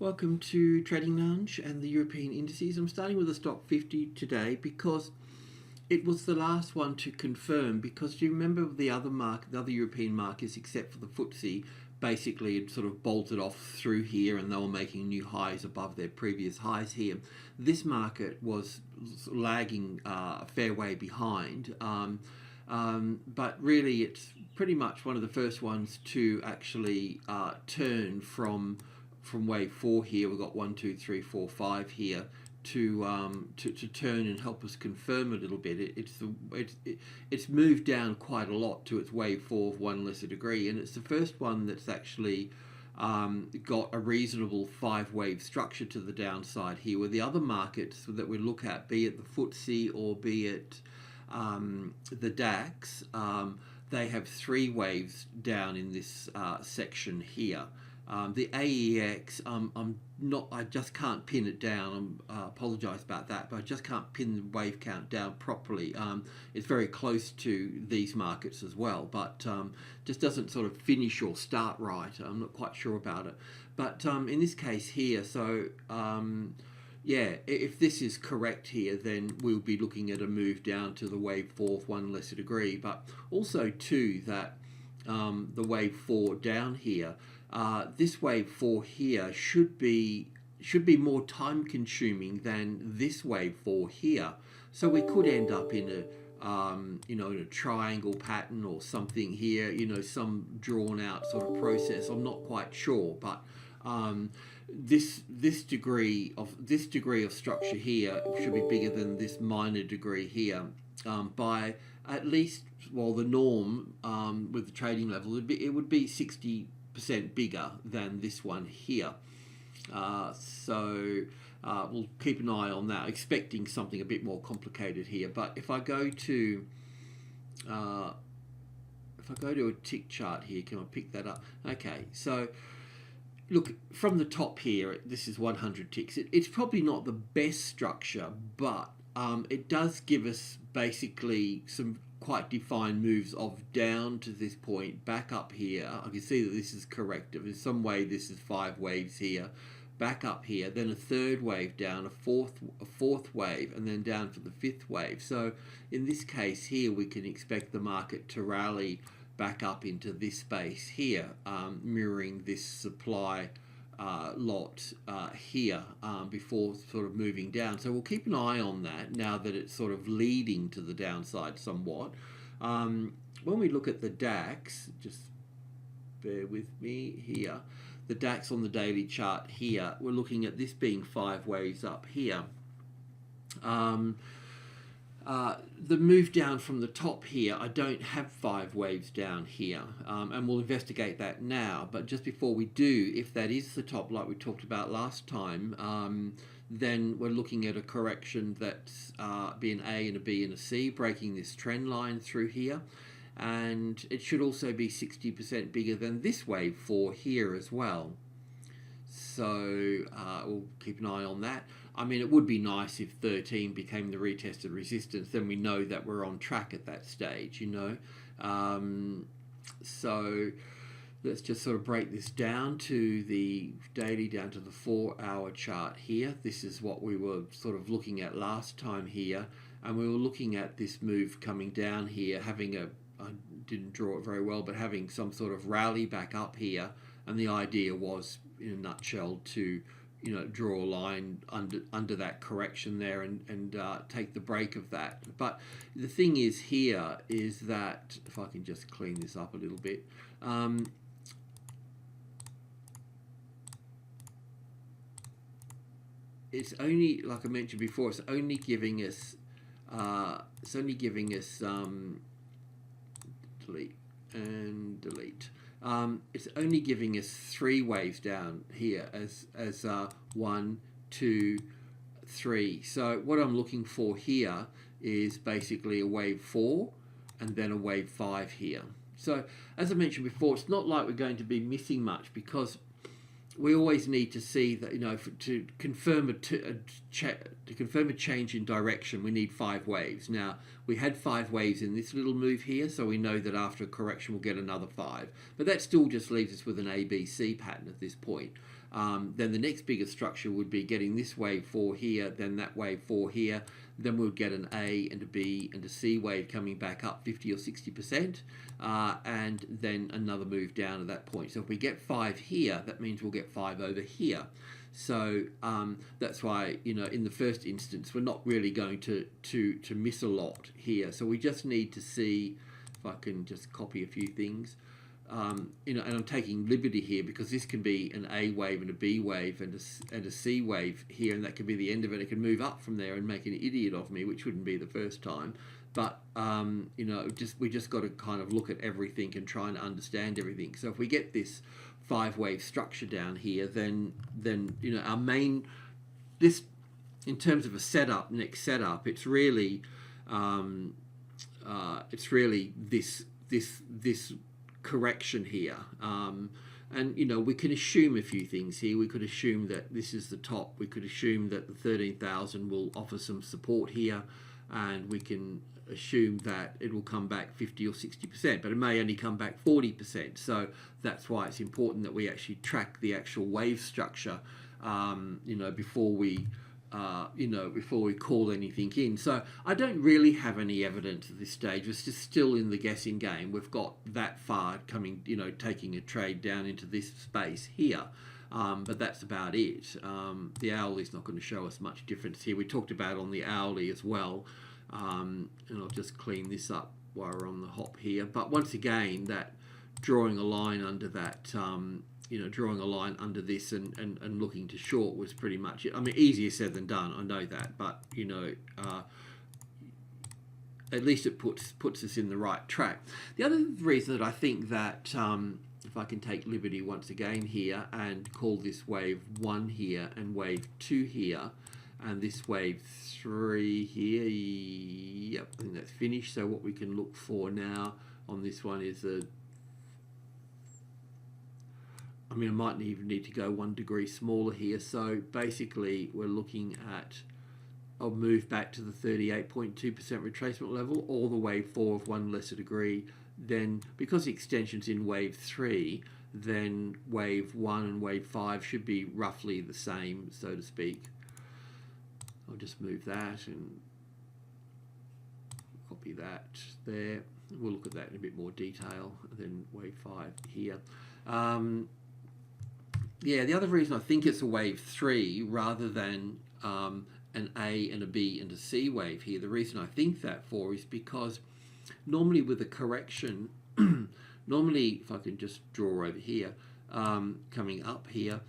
Welcome to TradingLounge and the European Indices. I'm starting with the Stoxx50 today because it was the last one to confirm, because do you remember the other European markets except for the FTSE basically had sort of bolted off through here and they were making new highs above their previous highs here. This market was lagging a fair way behind, but really it's pretty much one of the first ones to actually turn from wave 4 here. We've got 1, 2, 3, 4, 5 here to turn and help us confirm a little bit. It's moved down quite a lot to its wave 4 of 1 lesser degree, and it's the first one that's actually got a reasonable 5-wave structure to the downside here, where the other markets that we look at, be it the FTSE or be it the DAX, they have 3 waves down in this section here. The AEX, I just can't pin it down. I apologise about that, but I just can't pin the wave count down properly. It's very close to these markets as well, but just doesn't sort of finish or start right. I'm not quite sure about it. But in this case here, so yeah, if this is correct here, then we'll be looking at a move down to the wave 4 of 1 lesser degree. But also too that the wave 4 down here, this wave 4 here should be more time consuming than this wave 4 here. So we could end up in a in a triangle pattern or something here, some drawn out sort of process. I'm not quite sure, but this degree of structure here should be bigger than this minor degree here by at least, well, the norm with the trading level it would be 60% bigger than this one here. So we'll keep an eye on that, expecting something a bit more complicated here. But if I go to a tick chart here, can I pick that up? Okay, so look, from the top here, this is 100 ticks. It's probably not the best structure, but it does give us basically some quite defined moves of down to this point, back up here. I can see that this is corrective. In some way, this is 5 waves here, back up here, then a 3rd wave down, a fourth wave, and then down for the 5th wave. So in this case here, we can expect the market to rally back up into this space here, mirroring this supply lot here before sort of moving down. So we'll keep an eye on that now that it's sort of leading to the downside somewhat. When we look at the DAX, just bear with me here, the DAX on the daily chart here, we're looking at this being 5 waves up here. The move down from the top here, I don't have 5 waves down here, and we'll investigate that now. But just before we do, if that is the top like we talked about last time, then we're looking at a correction that's be an A and a B and a C, breaking this trend line through here. And it should also be 60% bigger than this wave 4 here as well. So we'll keep an eye on that. I mean, it would be nice if 13 became the retested resistance. Then we know that we're on track at that stage, So let's just sort of break this down to the daily, down to the 4-hour chart here. This is what we were sort of looking at last time here. And we were looking at this move coming down here, having I didn't draw it very well, but having some sort of rally back up here. And the idea was, in a nutshell, to draw a line under that correction there and take the break of that. But the thing is here is that, if I can just clean this up a little bit, it's only, like I mentioned before, it's only giving us delete and delete. It's only giving us 3 waves down here as 1, 2, 3. So what I'm looking for here is basically a wave 4 and then a wave 5 here. So as I mentioned before, it's not like we're going to be missing much, because we always need to see that, to confirm a change in direction, we need 5 waves. Now, we had 5 waves in this little move here, so we know that after a correction we'll get another 5. But that still just leaves us with an ABC pattern at this point. Then the next biggest structure would be getting this wave 4 here, then that wave 4 here. Then we'll get an A and a B and a C wave coming back up 50 or 60%, and then another move down at that point. So if we get 5 here, that means we'll get 5 over here. So that's why, you know, in the first instance, we're not really going to miss a lot here. So we just need to see, if I can just copy a few things. You know, and I'm taking liberty here because this can be an A wave and a B wave and a C wave here, and that could be the end of it. It can move up from there and make an idiot of me, which wouldn't be the first time. But you know, we just got to kind of look at everything and try and understand everything. So if we get this 5-wave structure down here, then you know, our main, this in terms of a setup, next setup, it's really this correction here, and you know, we can assume a few things here. We could assume that this is the top. We could assume that the 13,000 will offer some support here, and we can assume that it will come back 50 or 60%, but it may only come back 40%. So that's why it's important that we actually track the actual wave structure, you know, before we call anything in. So I don't really have any evidence at this stage. It's just still in the guessing game. We've got that far coming, you know, taking a trade down into this space here. But that's about it. The hourly is not going to show us much difference here. We talked about on the hourly as well. And I'll just clean this up while we're on the hop here. But once again, that drawing a line under that, you know, drawing a line under this and looking to short was pretty much it. I mean, easier said than done, I know that, but you know, at least it puts us in the right track. The other reason that I think that, if I can take liberty once again here and call this wave 1 here and wave 2 here, and this wave 3 here, yep, I think that's finished. So what we can look for now on this one is I mean, I might even need to go 1 degree smaller here. So basically, we're looking at a move back to the 38.2% retracement level, or the wave 4 of 1 lesser degree. Then, because the extension's in wave 3, then wave 1 and wave 5 should be roughly the same, so to speak. I'll just move that and copy that there. We'll look at that in a bit more detail. And then wave 5 here. Yeah, the other reason I think it's a wave 3 rather than an A and a B and a C wave here, the reason I think that for is because normally with a correction, normally, if I can just draw over here, coming up here,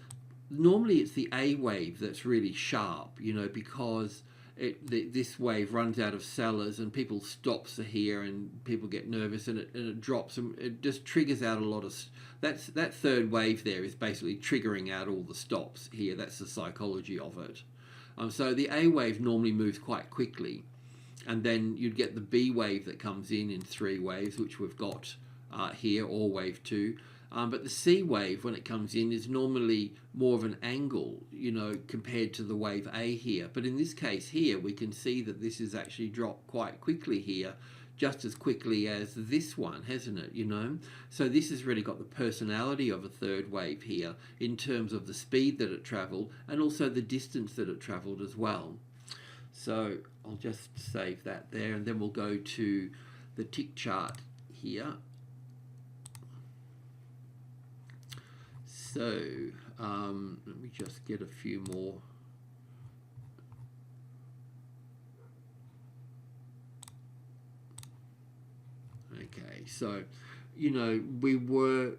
normally it's the A wave that's really sharp, you know, because this wave runs out of sellers and people stops are here and people get nervous and it drops and it just triggers out a lot of, that third wave there is basically triggering out all the stops here. That's the psychology of it. So the A wave normally moves quite quickly, and then you'd get the B wave that comes in 3 waves, which we've got here, or wave 2. But the C wave, when it comes in, is normally more of an angle, you know, compared to the wave A here. But in this case here, we can see that this has actually dropped quite quickly here, just as quickly as this one, hasn't it, you know? So this has really got the personality of a third wave here in terms of the speed that it travelled and also the distance that it travelled as well. So I'll just save that there, and then we'll go to the tick chart here. So let me just get a few more. Okay, so you know, we were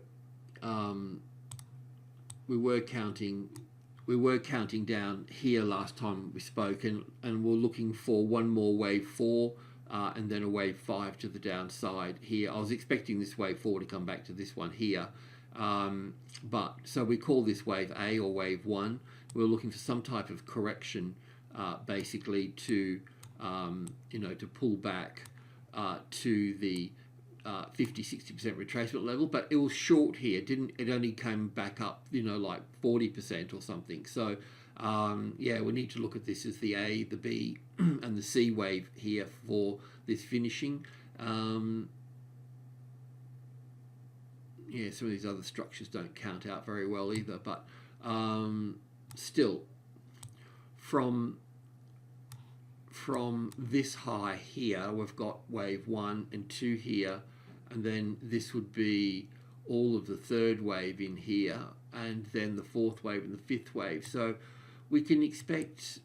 counting down here last time we spoke, and we're looking for one more wave 4 and then a wave 5 to the downside here. I was expecting this wave 4 to come back to this one here. But so we call this wave A or wave 1. We're looking for some type of correction, basically to you know, to pull back to the 50-60% retracement level. But it was short here. It only came back up, you know, like 40% or something. So yeah, we need to look at this as the A, the B, and the C wave here for this finishing. Yeah, some of these other structures don't count out very well either, but Still, from this high here, we've got wave 1 and 2 here, and then this would be all of the third wave in here, and then the fourth wave and the fifth wave. So we can expect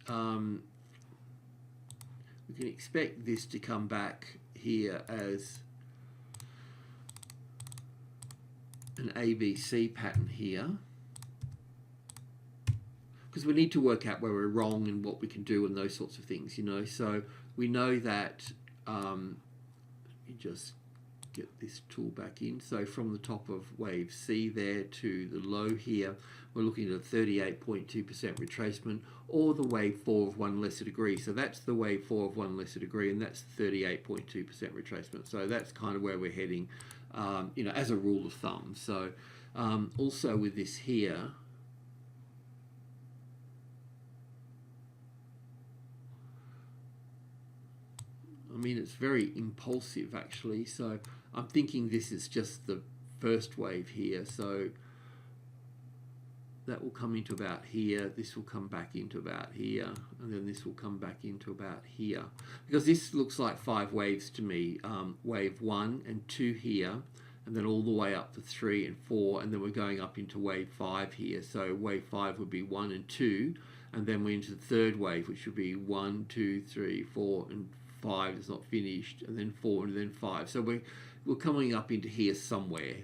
this to come back here as an ABC pattern here, because we need to work out where we're wrong and what we can do and those sorts of things, you know. So we know that you just get this tool back in. So from the top of wave C there to the low here, we're looking at a 38.2% retracement, or the wave 4 of 1 lesser degree. So that's the wave 4 of 1 lesser degree, and that's 38.2% retracement. So that's kind of where we're heading, you know, as a rule of thumb. So also with this here, I mean, it's very impulsive actually. So I'm thinking this is just the first wave here. So that will come into about here, this will come back into about here, and then this will come back into about here. Because this looks like 5 waves to me. Wave 1 and 2 here, and then all the way up to 3 and 4, and then we're going up into wave 5 here. So wave 5 would be 1 and 2, and then we're into the third wave, which would be 1, 2, 3, 4, and 5 is not finished, and then 4 and then 5. So we're coming up into here somewhere,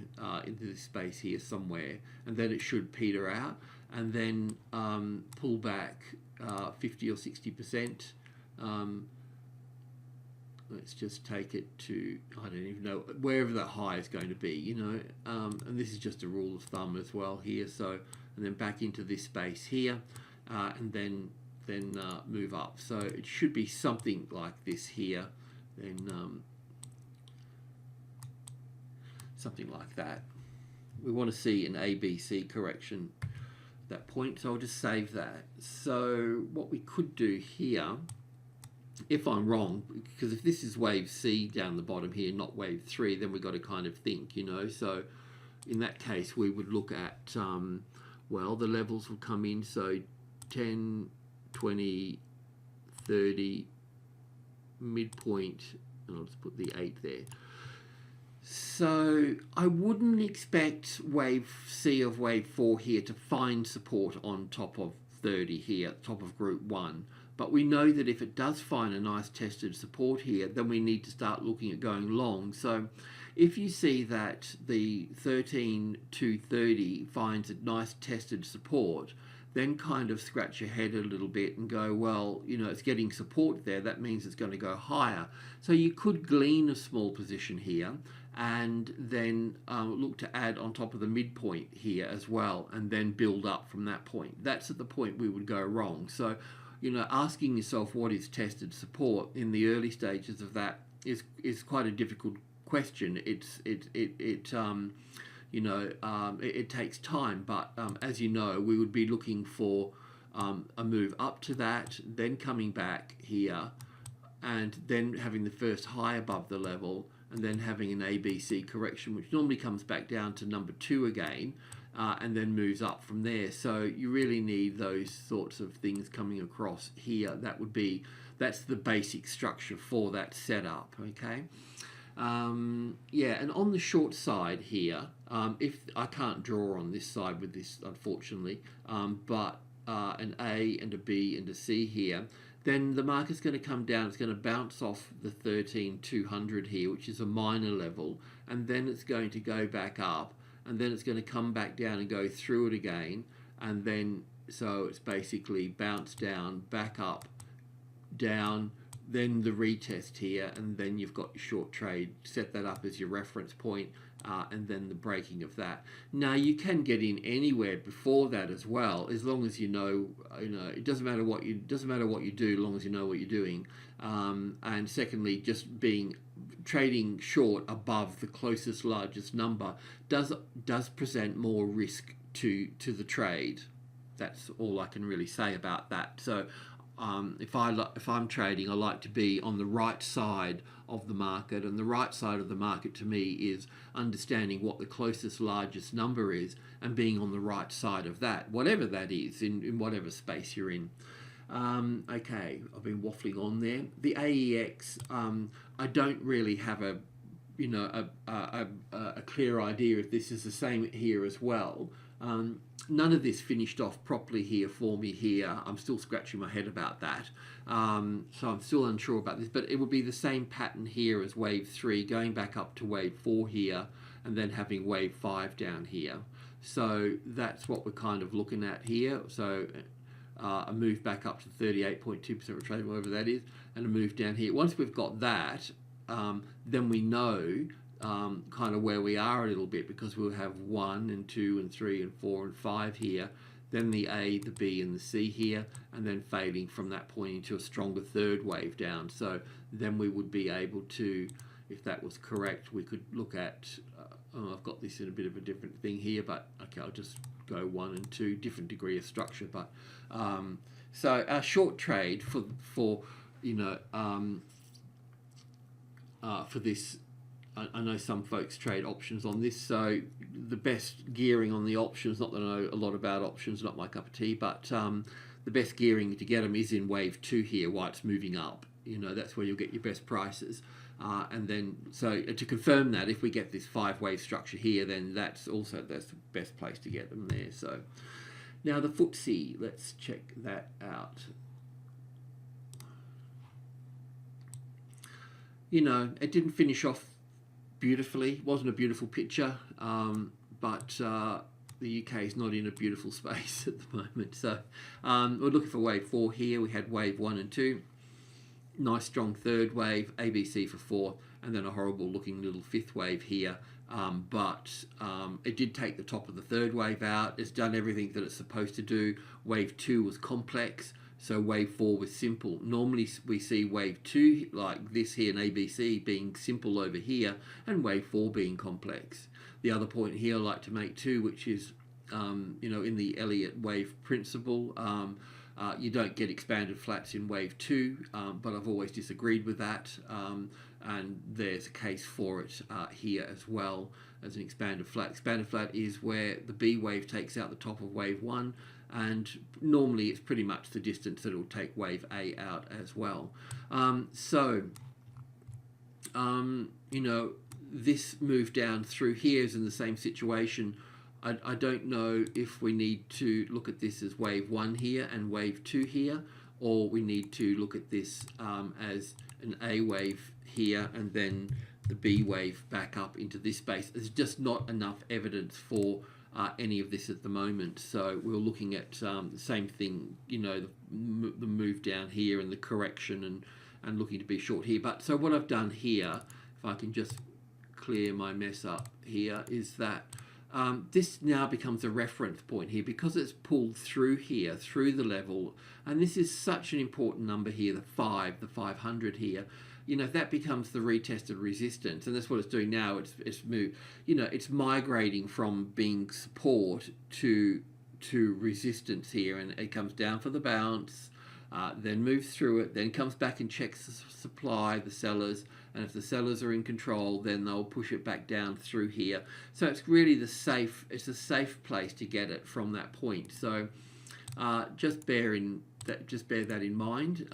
into this space here somewhere, and then it should peter out and then pull back 50 or 60%. Let's just take it to, I don't even know, wherever the high is going to be, you know, and this is just a rule of thumb as well here. So, and then back into this space here, and then move up. So it should be something like this here, then something like that. We want to see an ABC correction at that point, so I'll just save that. So what we could do here, if I'm wrong, because if this is wave C down the bottom here, not wave 3, then we've got to kind of think, you know. So in that case, we would look at, well, the levels will come in, so 10, 20, 30, midpoint, and I'll just put the 8 there. So I wouldn't expect wave C of wave 4 here to find support on top of 30 here, top of group 1. But we know that if it does find a nice tested support here, then we need to start looking at going long. So if you see that the 13,230 finds a nice tested support, then kind of scratch your head a little bit and go, well, you know, it's getting support there. That means it's going to go higher. So you could glean a small position here and then look to add on top of the midpoint here as well, and then build up from that point. That's at the point we would go wrong. So, you know, asking yourself what is tested support in the early stages of that is quite a difficult question. It takes time, but as you know, we would be looking for a move up to that, then coming back here, and then having the first high above the level, and then having an ABC correction, which normally comes back down to number 2 again, and then moves up from there. So you really need those sorts of things coming across here. That's the basic structure for that setup, okay? Yeah, and on the short side here, if I can't draw on this side with this, unfortunately, but an A and a B and a C here, then the market's going to come down. It's going to bounce off the 13,200 here, which is a minor level, and then it's going to go back up, and then it's going to come back down and go through it again, and then so it's basically bounce down, back up, down, then the retest here, and then you've got your short trade. Set that up as your reference point, and then the breaking of that. Now you can get in anywhere before that as well, as long as you know. It doesn't matter what you do, as long as you know what you're doing. And secondly, just trading short above the closest largest number does present more risk to the trade. That's all I can really say about that. So if I'm trading, I like to be on the right side of the market, and the right side of the market to me is understanding what the closest largest number is and being on the right side of that, whatever that is, in whatever space you're in. Okay, I've been waffling on there. The AEX, I don't really have a clear idea if this is the same here as well. None of this finished off properly here for me here. I'm still scratching my head about that. So I'm still unsure about this, but it will be the same pattern here as wave 3, going back up to wave 4 here, and then having wave 5 down here. So that's what we're kind of looking at here. So a move back up to 38.2% retracement, whatever that is, and a move down here. Once we've got that, then we know kind of where we are a little bit, because we'll have 1 and 2 and 3 and 4 and 5 here, then the A, the B and the C here, and then fading from that point into a stronger third wave down. So then we would be able to, if that was correct, we could look at, I've got this in a bit of a different thing here, but okay, I'll just go 1 and 2, different degree of structure. But so our short trade for this, I know some folks trade options on this, so the best gearing on the options, not that I know a lot about options, not my cup of tea, but the best gearing to get them is in wave 2 here, while it's moving up. That's where you'll get your best prices. And then, so to confirm that, if we get this 5-wave structure here, then that's the best place to get them there. So now the FTSE, let's check that out. It didn't finish off beautifully. It wasn't a beautiful picture, but the UK is not in a beautiful space at the moment. So we're looking for wave 4 here. We had wave 1 and 2. Nice strong third wave, ABC for 4, and then a horrible looking little 5th wave here. But it did take the top of the third wave out. It's done everything that it's supposed to do. Wave 2 was complex, so wave 4 was simple. Normally we see wave 2 like this here in ABC being simple over here, and wave 4 being complex. The other point here I like to make too, which is in the Elliott wave principle, you don't get expanded flats in wave 2, but I've always disagreed with that, and there's a case for it here as well as an expanded flat. Expanded flat is where the B wave takes out the top of wave 1, and normally it's pretty much the distance that it will take wave A out as well. This move down through here is in the same situation. I don't know if we need to look at this as wave 1 here and wave 2 here, or we need to look at this as an A wave here and then the B wave back up into this space. There's just not enough evidence for any of this at the moment. So we're looking at the same thing, the move down here and the correction and looking to be short here. But so what I've done here, if I can just clear my mess up here, is that this now becomes a reference point here, because it's pulled through here, through the level, and this is such an important number here, the 500 here. That becomes the retested resistance, and that's what it's doing now. It's moved, it's migrating from being support to resistance here, and it comes down for the bounce, then moves through it, then comes back and checks the supply, the sellers, and if the sellers are in control, then they'll push it back down through here. So it's really a safe place to get it from that point. So just bear that in mind.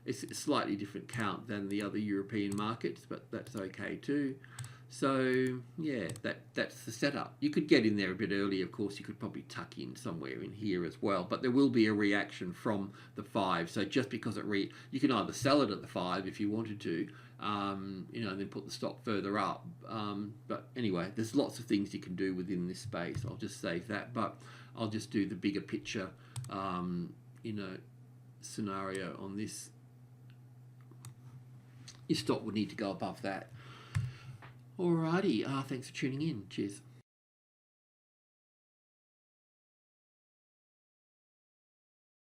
It's a slightly different count than the other European markets, but that's okay too. So yeah, that's the setup. You could get in there a bit early, of course. You could probably tuck in somewhere in here as well, but there will be a reaction from the 5. So just because you can either sell it at the 5 if you wanted to, and then put the stop further up. But anyway, there's lots of things you can do within this space. I'll just save that, but I'll just do the bigger picture, scenario on this. Your stop would need to go above that. Alrighty, thanks for tuning in. Cheers.